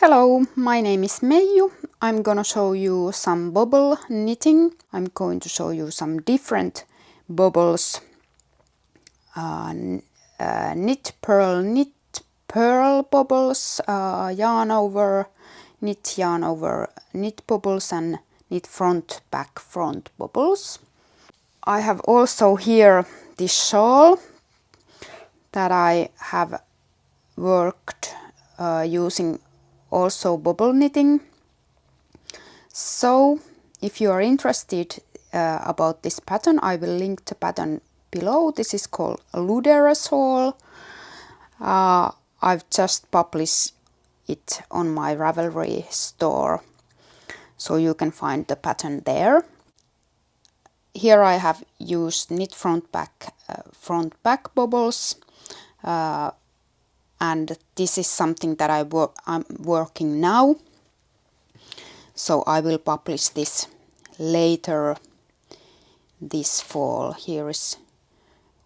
Hello, my name is Meiju. I'm gonna show you some bubble knitting. I'm going to show you some different bubbles. Knit pearl bubbles, yarn over, knit bubbles and knit front back front bubbles. I have also here this shawl that I have worked using also bubble knitting. So if you are interested about this pattern, I will link the pattern below. This is called Ludere Shawl. I've just published it on my Ravelry store, so you can find the pattern there. Here I have used knit front back bubbles, and this is something that I'm working now, so I will publish this later this fall. Here is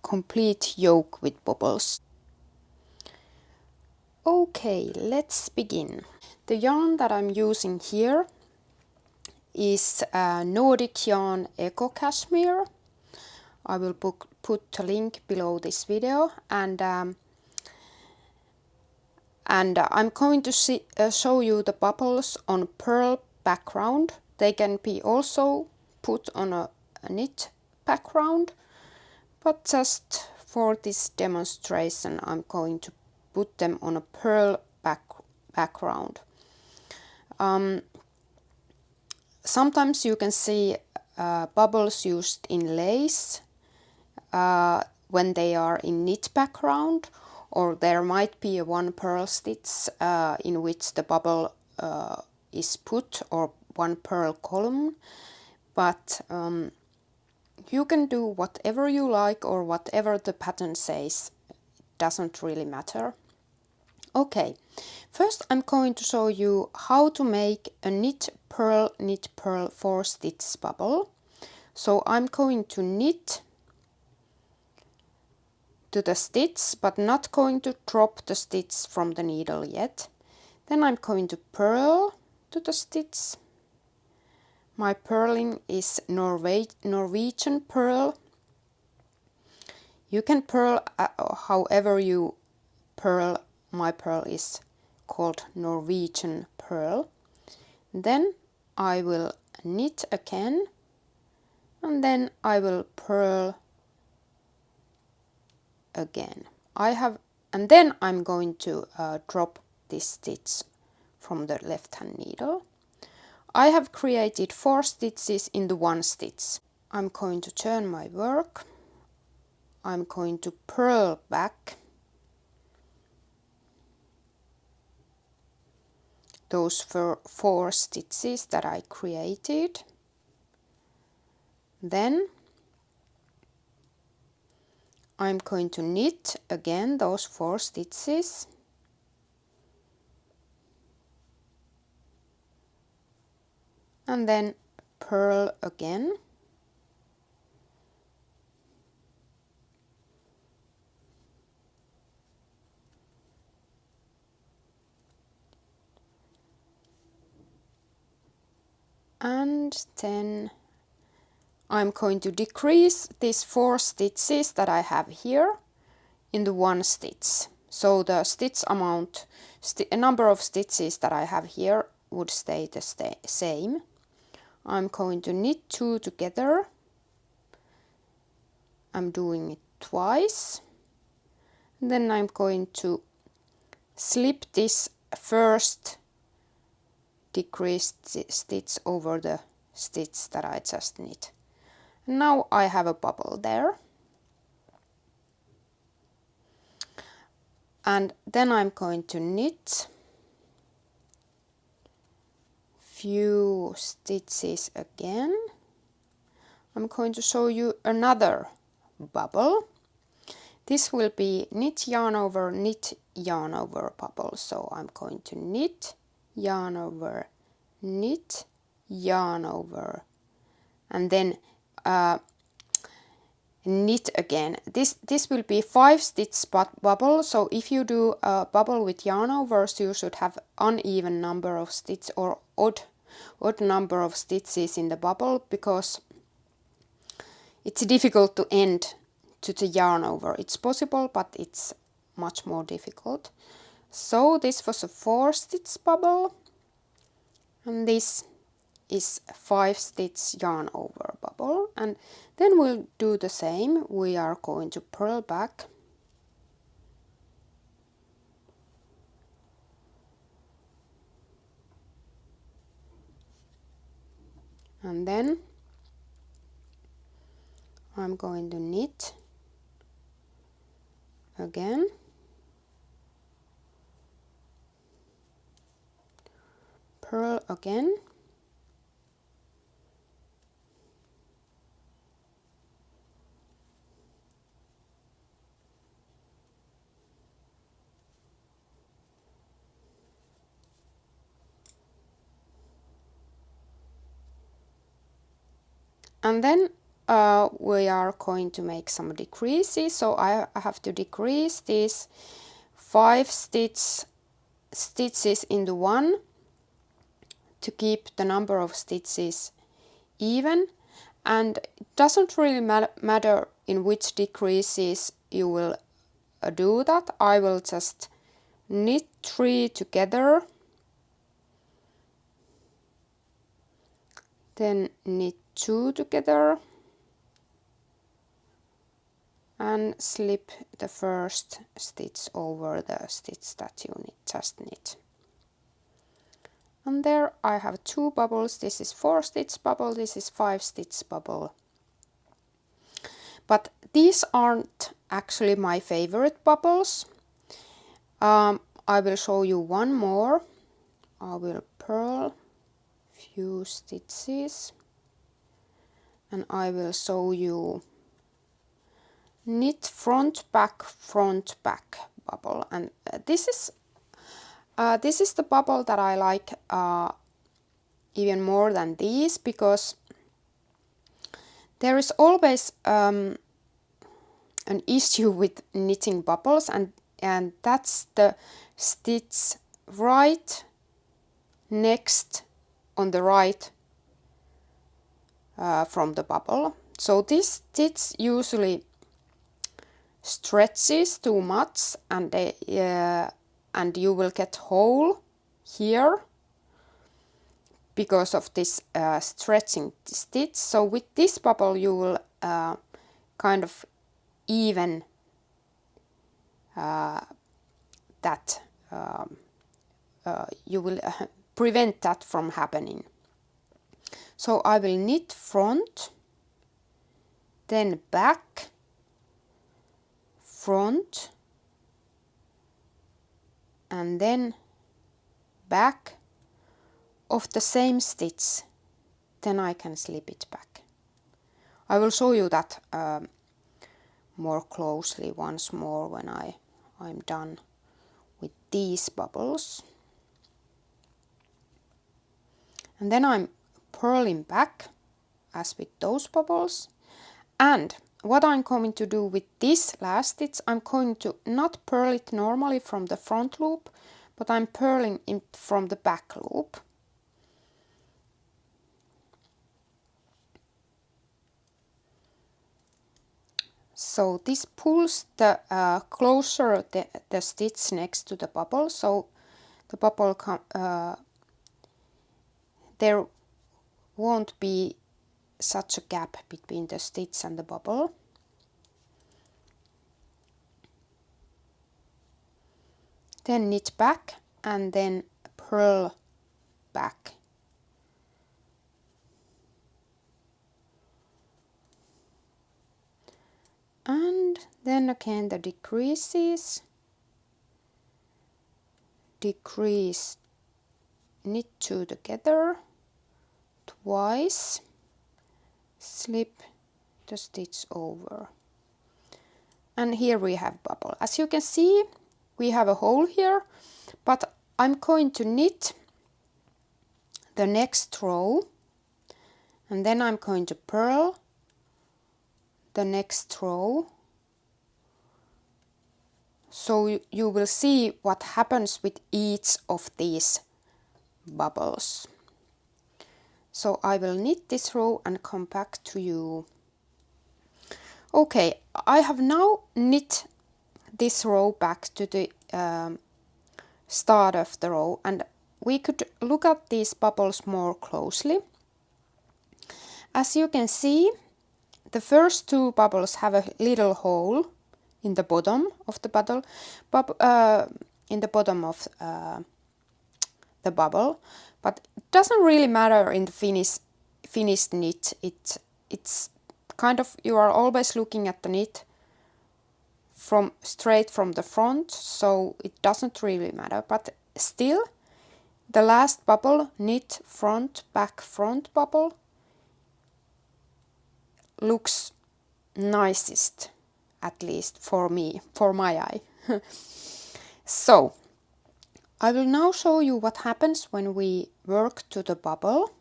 complete yoke with bubbles. Okay, let's begin. The yarn that I'm using here is Nordic yarn Eco Cashmere. I will put a link below this video, and I'm going to show you the bubbles on pearl background. They can be also put on a knit background, but just for this demonstration I'm going to put them on a pearl background. Sometimes you can see bubbles used in lace when they are in knit background, or there might be a one pearl stitch in which the bubble is put, or one pearl column, but you can do whatever you like or whatever the pattern says. It doesn't really matter. Okay, first I'm going to show you how to make a knit pearl 4 stitch bubble. So I'm going to knit to the stitch, but not going to drop the stitch from the needle yet. Then I'm going to purl to the stitch. My purling is Norwegian purl. You can purl however you purl. My purl is called Norwegian purl. Then I will knit again, and then I will purl again. And then I'm going to drop this stitch from the left hand needle. I have created 4 stitches in the one stitch. I'm going to turn my work. I'm going to purl back those 4 stitches that I created. Then I'm going to knit again those 4 stitches. And then purl again. And then I'm going to decrease these 4 stitches that I have here in the one stitch. So the stitch amount, number of stitches that I have here would stay the same. I'm going to knit 2 together. I'm doing it twice. Then I'm going to slip this first decreased stitch over the stitch that I just knit. Now I have a bubble there. And then I'm going to knit few stitches again. I'm going to show you another bubble. This will be knit yarn over bubble. So I'm going to knit yarn over, and then knit again. This will be 5 stitch bubble, so if you do a bubble with yarn overs, you should have uneven number of stitches or odd number of stitches in the bubble, because it's difficult to end to the yarn over. It's possible, but it's much more difficult. So this was a 4 stitch bubble, and this is 5 stitch yarn over bubble, and then we'll do the same. We are going to purl back and then I'm going to knit again, purl again, and then we are going to make some decreases. So I have to decrease these 5 stitches into 1 to keep the number of stitches even, and it doesn't really matter in which decreases you will do that. I will just knit 3 together, then knit 2 together, and slip the first stitch over the stitch that you just knit. And there I have 2 bubbles. This is 4 stitch bubble, this is 5 stitch bubble. But these aren't actually my favorite bubbles. I will show you one more. I will purl few stitches and I will show you knit front back bubble, and this is the bubble that I like even more than these, because there is always an issue with knitting bubbles, and that's the stitch right next on the right from the bubble. So this stitch usually stretches too much, and you will get hole here because of this stretching stitch. So with this bubble you will kind of even that, you will prevent that from happening. So I will knit front, then back, front, and then back of the same stitch, then I can slip it back. I will show you that more closely once more when I'm done with these bubbles. And then I'm purling back as with those bubbles, and what I'm going to do with this last stitch, I'm going to not purl it normally from the front loop, but I'm purling it from the back loop. So this pulls the closer the stitch next to the bubble, so the bubble there won't be such a gap between the stitch and the bubble. Then knit back and then purl back. And then again the decreases, decrease, knit 2 together twice, slip the stitch over, and here we have bubble. As you can see, we have a hole here, but I'm going to knit the next row, and then I'm going to purl the next row. So you will see what happens with each of these bubbles. So I will knit this row and come back to you. Okay, I have now knit this row back to the start of the row, and we could look at these bubbles more closely. As you can see, the first two bubbles have a little hole in the bottom of the bubble, but it doesn't really matter in the finished knit. It's kind of, you are always looking at the knit straight from the front, so it doesn't really matter. But still, the last bubble, knit front back front bubble, looks nicest, at least for me, for my eye. So I will now show you what happens when we work to the bubble,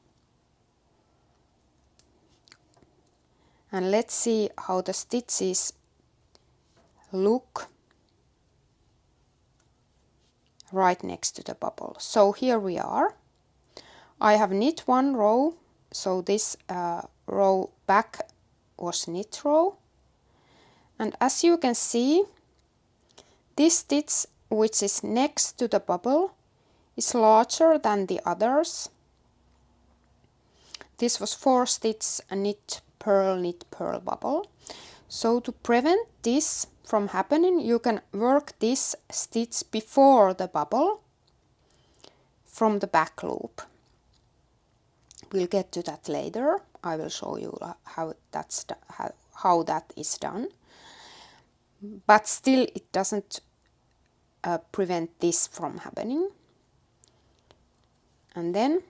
and let's see how the stitches look right next to the bubble. So here we are. I have knit one row, so this row back was knit row, and as you can see, this stitch which is next to the bubble is larger than the others. This was 4 stitch knit purl bubble. So to prevent this from happening, you can work this stitch before the bubble from the back loop. We'll get to that later. I will show you how that is done. But still, it doesn't prevent this from happening. And then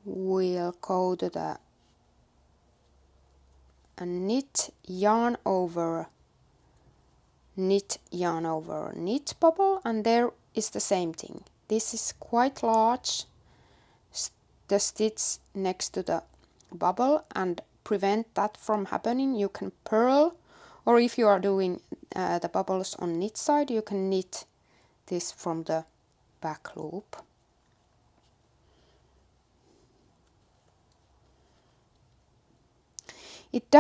we'll go to the knit yarn over knit bubble, and there is the same thing. This is quite large, the stitch next to the bubble, and prevent that from happening, you can purl, or if you are doing the bubbles on knit side, you can knit this from the back loop. It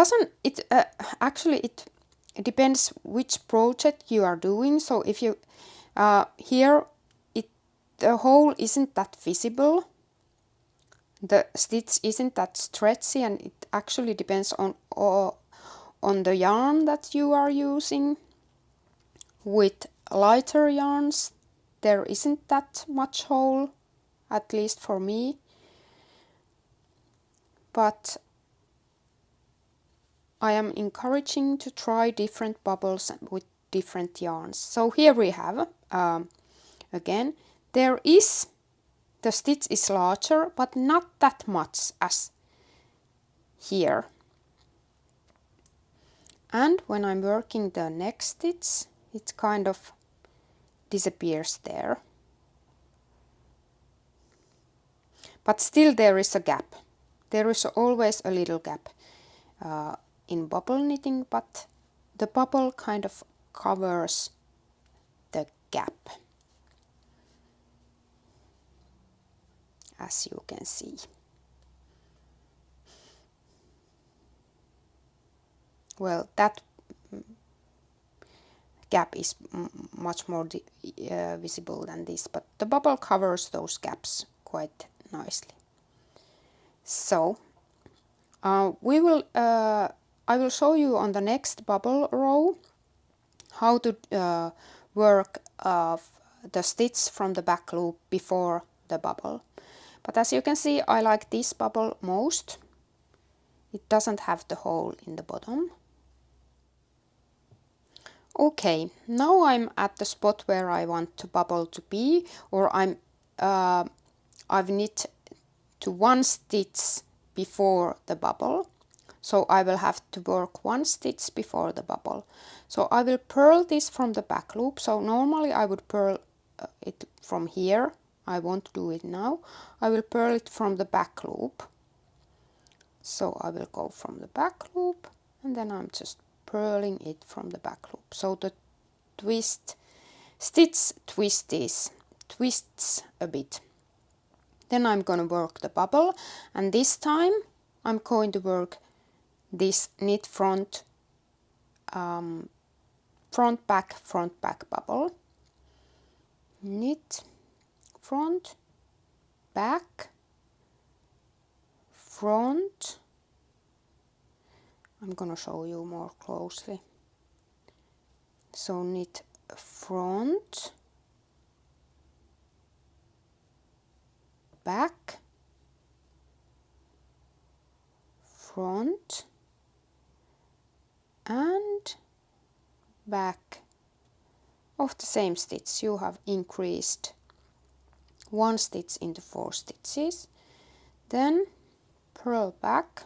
depends which project you are doing. So if you here the hole isn't that visible, the stitch isn't that stretchy, and it actually depends on the yarn that you are using. With lighter yarns, there isn't that much hole, at least for me. But I am encouraging to try different bubbles with different yarns. So here we have, again, the stitch is larger, but not that much as here. And when I'm working the next stitch, it kind of disappears there. But still there is a gap. There is always a little gap in bubble knitting, but the bubble kind of covers the gap, as you can see. Well, that gap is much more visible than this, but the bubble covers those gaps quite nicely. So I will show you on the next bubble row how to work the stitch from the back loop before the bubble. But as you can see, I like this bubble most. It doesn't have the hole in the bottom. Okay, now I'm at the spot where I want the bubble to be, or I've knit to 1 stitch before the bubble. So I will have to work 1 stitch before the bubble. So I will purl this from the back loop. So normally I would purl it from here. I won't do it now. I will purl it from the back loop. So I will go from the back loop and then I'm just purling it from the back loop. So the stitch twists a bit. Then I'm gonna work the bubble, and this time I'm going to work this knit front back bubble. Knit front back front. I'm gonna show you more closely. So knit front back front and back of the same stitch. You have increased 1 stitch into 4 stitches. Then purl back,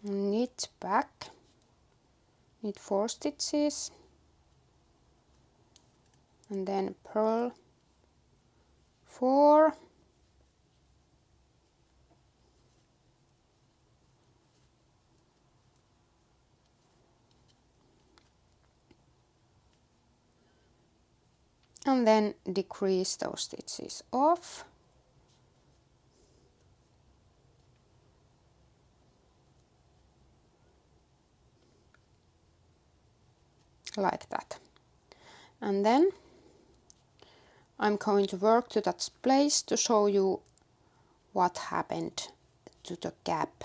knit back, knit 4 stitches, and then purl 4, and then decrease those stitches off. Like that. And then I'm going to work to that place to show you what happened to the gap.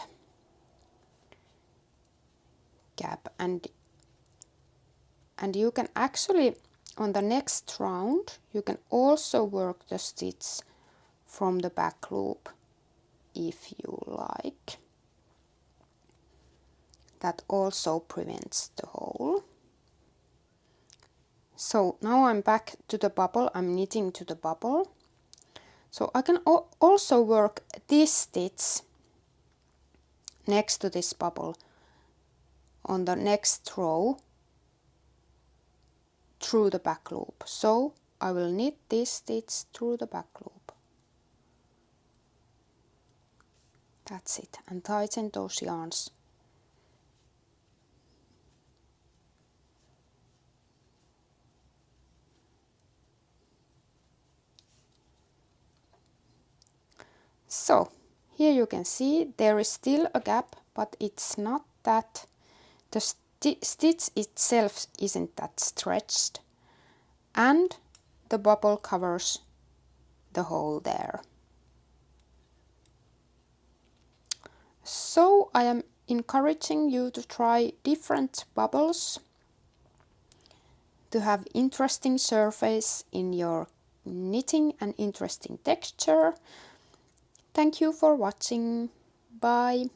And you can actually, on the next round, you can also work the stitch from the back loop if you like. That also prevents the hole. So now I'm back to the bubble, I'm knitting to the bubble. So I can also work this stitch next to this bubble on the next row through the back loop. So I will knit this stitch through the back loop. That's it, and tighten those yarns. So here you can see there is still a gap, but it's not that, the stitch itself isn't that stretched, and the bubble covers the hole there. So I am encouraging you to try different bubbles to have interesting surface in your knitting and interesting texture. Thank you for watching. Bye.